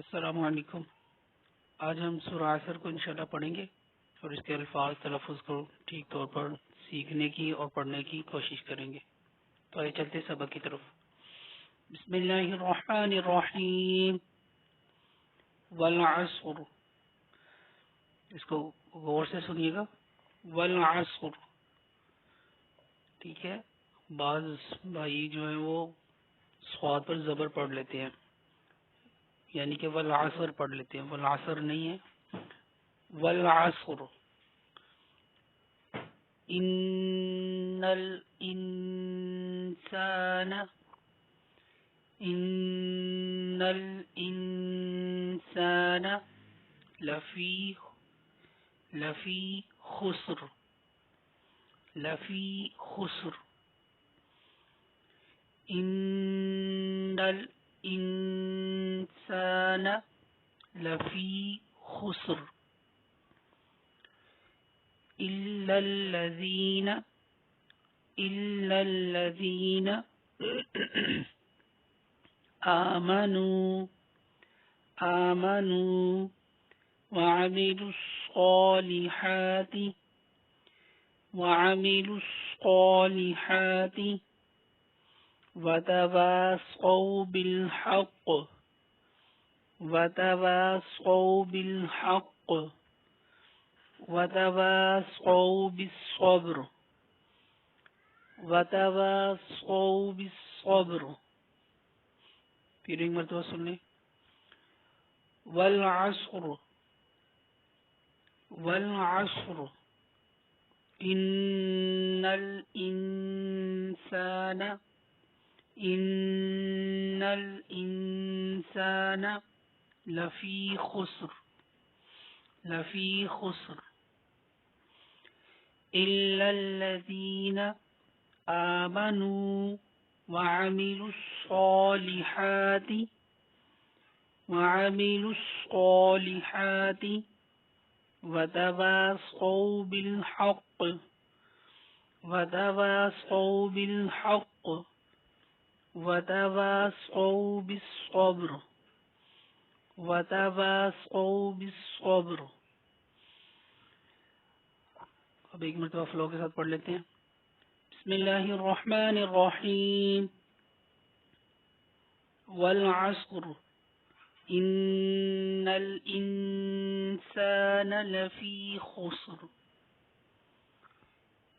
السلام علیکم۔ آج ہم سورہ عصر کو انشاءاللہ پڑھیں گے اور اس کے الفاظ تلفظ کو ٹھیک طور پر سیکھنے کی اور پڑھنے کی کوشش کریں گے۔ تو آئے چلتے سبق کی طرف۔ بسم اللہ الرحمن الرحیم۔ والعصر، اس کو غور سے سنیے گا۔ والعصر، ٹھیک ہے۔ بعض بھائی جو ہیں وہ صاد پر زبر پڑھ لیتے ہیں، یعنی کہ والعصر پڑھ لیتے ہیں، والعصر نہیں ہے، والعصر۔ ان الانسان لفی خسر ان الانسان لفی خسر الا الذین آمنوا وعملوا الصالحات وتواصوا بالحق وتواصوا بالصبر۔ پھر ایک مرتبہ سن لیں۔ والعصر ان الانسان لفی خسر الا الذین آمنوا وعملوا الصالحات وتواصوا بالحق وتواصوا بالصبر۔ اب ایک مرتبہ فلو کے ساتھ پڑھ لیتے ہیں۔ بسم اللہ الرحمن الرحیم۔ والعصر ان الانسان لفی خسر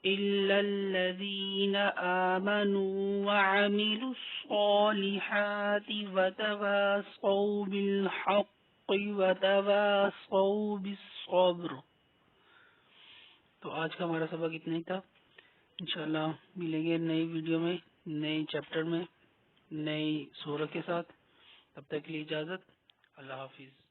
الا الذین آمنوا وعملوا الصالحات وتواصوا بالحق وتواصوا بالصبر۔ تو آج کا ہمارا سبق اتنا ہی تھا۔ انشاءاللہ ملیں گے نئی ویڈیو میں، نئے چیپٹر میں، نئی سورہ کے ساتھ۔ تب تک کے لیے اجازت، اللہ حافظ۔